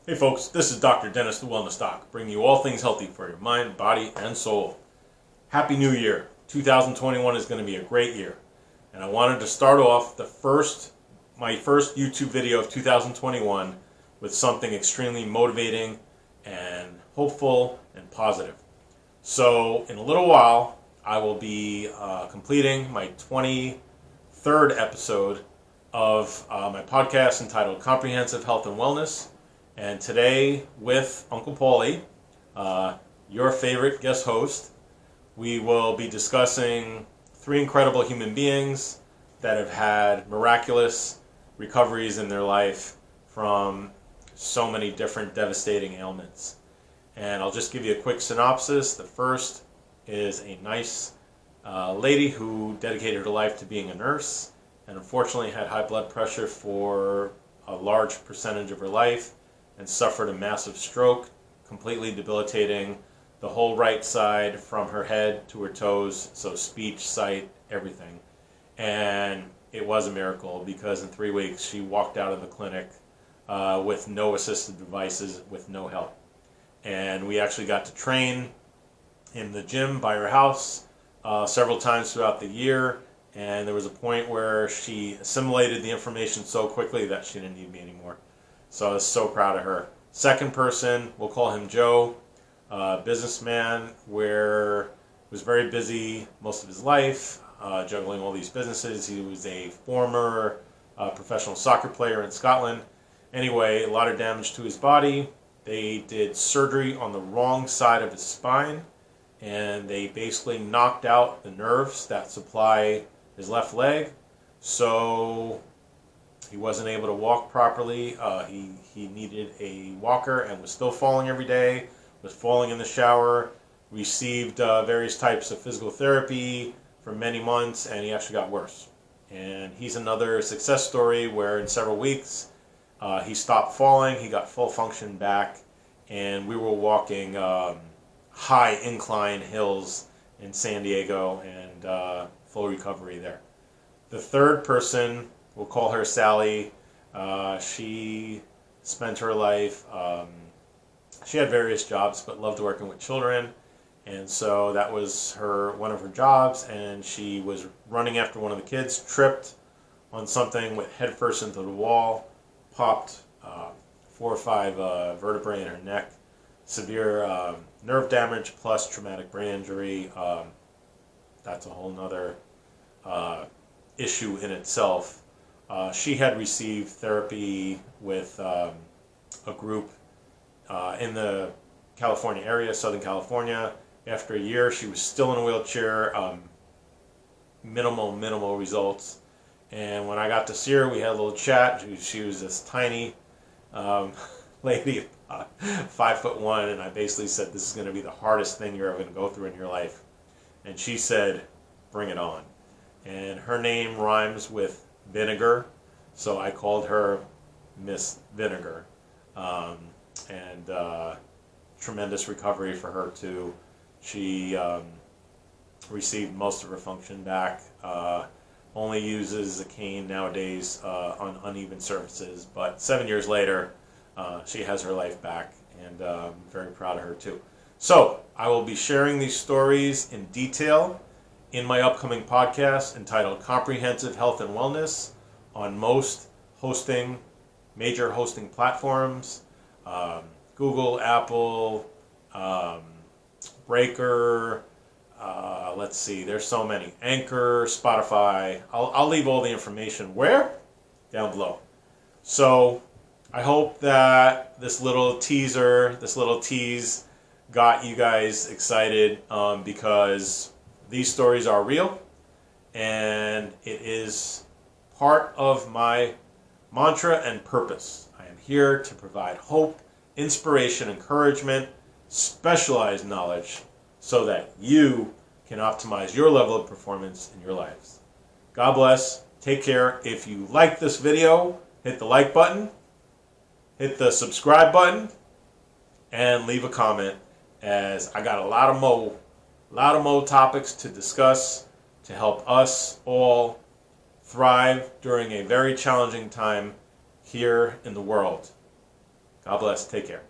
Hey folks, this is Dr. Dennis, the Wellness Doc, bringing you all things healthy for your mind, body, and soul. Happy New Year. 2021 is going to be a great year. And I wanted to start off my first YouTube video of 2021 with something extremely motivating and hopeful and positive. So in a little while, I will be completing my 23rd episode of my podcast entitled Comprehensive Health and Wellness. And today, with Uncle Pauly, your favorite guest host, we will be discussing three incredible human beings that have had miraculous recoveries in their life from so many different devastating ailments. And I'll just give you a quick synopsis. The first is a nice lady who dedicated her life to being a nurse and unfortunately had high blood pressure for a large percentage of her life and suffered a massive stroke, completely debilitating the whole right side from her head to her toes, so speech, sight, everything. And it was a miracle because in 3 weeks she walked out of the clinic with no assistive devices, with no help. And we actually got to train in the gym by her house several times throughout the year, and there was a point where she assimilated the information so quickly that she didn't need me anymore. So I was so proud of her. Second person, we'll call him Joe, businessman, where was very busy most of his life, juggling all these businesses. He was a former professional soccer player in Scotland. Anyway, a lot of damage to his body. They did surgery on the wrong side of his spine, and they basically knocked out the nerves that supply his left leg. So he wasn't able to walk properly. He needed a walker and was still falling every day, was falling in the shower, received various types of physical therapy for many months, and he actually got worse. And he's another success story where in several weeks he stopped falling, he got full function back, and we were walking high incline hills in San Diego and full recovery there. The third person, we'll call her Sally. She spent her life, she had various jobs, but loved working with children. And so that was one of her jobs. And she was running after one of the kids, tripped on something, went headfirst into the wall, popped 4 or 5 vertebrae in her neck, severe nerve damage plus traumatic brain injury. That's a whole nother issue in itself. She had received therapy with a group in the California area, Southern California. After a year, she was still in a wheelchair, minimal results. And when I got to see her, we had a little chat. She was this tiny lady, 5'1", and I basically said, this is going to be the hardest thing you're ever going to go through in your life. And she said, bring it on. And her name rhymes with Vinegar, so I called her Miss Vinegar. Tremendous recovery for her too. She received most of her function back. Only uses a cane nowadays on uneven surfaces, but 7 years later, she has her life back, and I'm very proud of her too. So I will be sharing these stories in detail in my upcoming podcast entitled Comprehensive Health and Wellness on most major hosting platforms, Google, Apple, Breaker, let's see, there's so many, Anchor, Spotify. I'll leave all the information where? Down below. So I hope that this little tease got you guys excited because these stories are real, and it is part of my mantra and purpose. I am here to provide hope, inspiration, encouragement, specialized knowledge so that you can optimize your level of performance in your lives. God bless. Take care. If you like this video, hit the like button, hit the subscribe button, and leave a comment, as I got a lot of more topics to discuss to help us all thrive during a very challenging time here in the world. God bless. Take care.